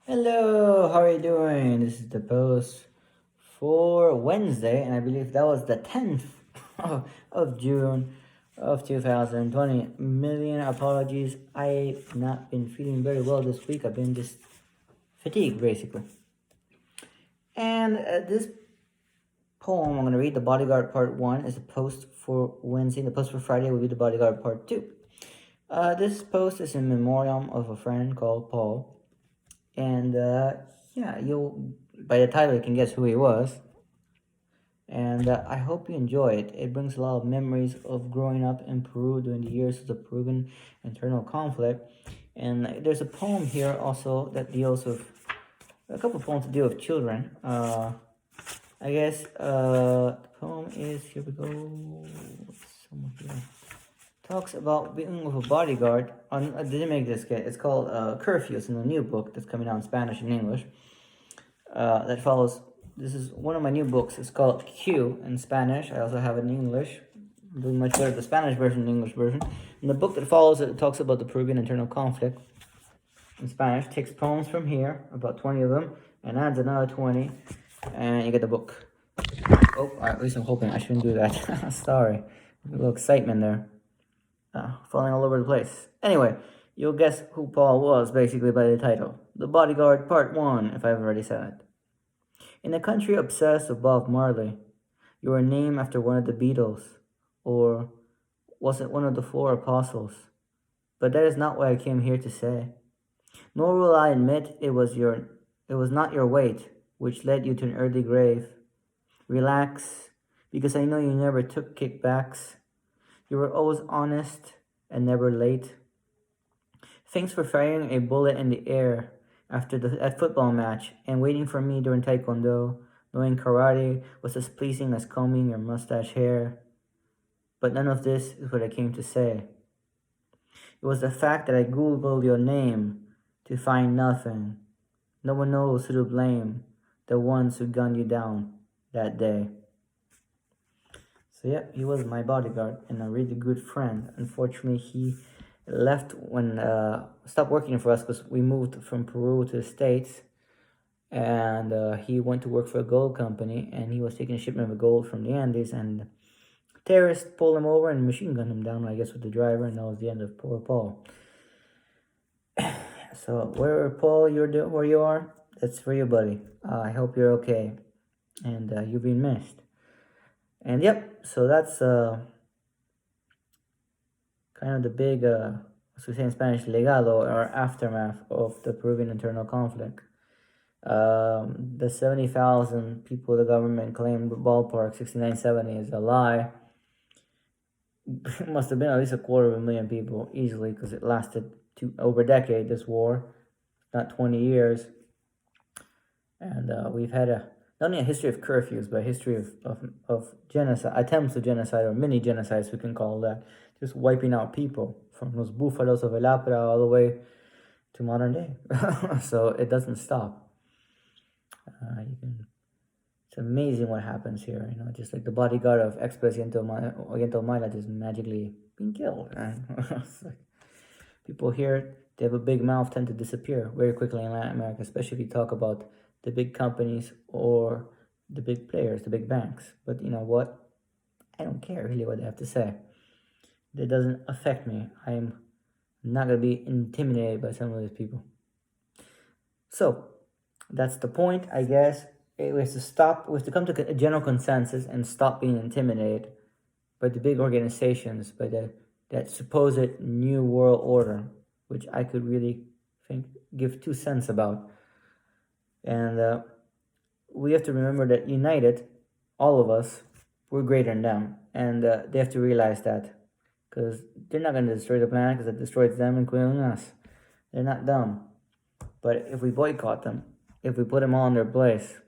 Hello, how are you doing? This is the post for Wednesday, and I believe that was the 10th of June of 2020. Million apologies. I've not been feeling very well this week. I've been just fatigued, basically. And this poem I'm going to read, The Bodyguard Part 1, is a post for Wednesday. The post for Friday will be The Bodyguard Part 2. This post is in memoriam of a friend called Paul. And yeah, you'll by the title you can guess who he was. And I hope you enjoy it. It brings a lot of memories of growing up in Peru during the years of the Peruvian internal conflict. And there's a poem here also that deals with a couple of poems that deal with children. I guess the poem is here we go. Somewhere here. Talks about being with a bodyguard. I didn't make this yet. It's called Curfew. It's in a new book that's coming out in Spanish and English. That follows. This is one of my new books. It's called Q in Spanish. I also have it in English. I'm doing much better the Spanish version than the English version. And the book that follows it talks about the Peruvian internal conflict in Spanish. Takes poems from here, about 20 of them, and adds another 20, and you get the book. Oh, at least I'm hoping. I shouldn't do that. Sorry. A little excitement there. Falling all over the place. Anyway, you'll guess who Paul was basically by the title. The Bodyguard Part 1, if I've already said it. In a country obsessed with Bob Marley, you were named after one of the Beatles, or was it one of the four apostles? But that is not what I came here to say. Nor will I admit it was not your weight which led you to an early grave. Relax, because I know you never took kickbacks. You were always honest and never late. Thanks for firing a bullet in the air after that football match and waiting for me during Taekwondo, knowing karate was as pleasing as combing your mustache hair. But none of this is what I came to say. It was the fact that I Googled your name to find nothing. No one knows who to blame, the ones who gunned you down that day. So yeah, he was my bodyguard and a really good friend. Unfortunately, he left when stopped working for us because we moved from Peru to the States, and he went to work for a gold company, and he was taking a shipment of gold from the Andes, and terrorists pulled him over and machine gunned him down, I guess, with the driver, and that was the end of poor Paul. So where where you are, that's for you, buddy. I hope you're okay, and you've been missed. And yep, so that's kind of the big, as we say in Spanish, legado or aftermath of the Peruvian internal conflict. The 70,000 people the government claimed ballpark 6970 is a lie. It must have been at least 250,000 people easily because it lasted over a decade, this war, not 20 years. And we've had not only a history of curfews, but a history of genocide, attempts of genocide, or mini genocides, we can call that, just wiping out people from those búfalos of El Apra all the way to modern day. So it doesn't stop. It's amazing what happens here, just like the bodyguard of ex-presidente Ollanta just magically being killed. Like, people here, they have a big mouth, tend to disappear very quickly in Latin America, especially if you talk about the big companies or the big players, the big banks. But you know what? I don't care really what they have to say. That doesn't affect me. I'm not going to be intimidated by some of these people. So, that's the point, I guess. We have to come to a general consensus and stop being intimidated by the big organizations, by that supposed new world order, which I could really give 2 cents about. And we have to remember that united, all of us, we're greater than them. And they have to realize that, because they're not going to destroy the planet because it destroys them, including us. They're not dumb. But if we boycott them, if we put them all in their place,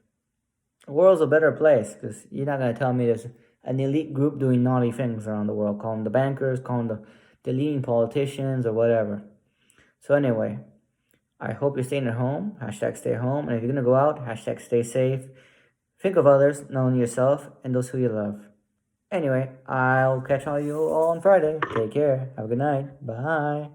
the world's a better place, because you're not going to tell me there's an elite group doing naughty things around the world. Call them the bankers, call them the leading politicians, or whatever. So anyway, I hope you're staying at home. Hashtag stay home. And if you're going to go out, hashtag stay safe. Think of others, not only yourself, and those who you love. Anyway, I'll catch all you all on Friday. Take care. Have a good night. Bye.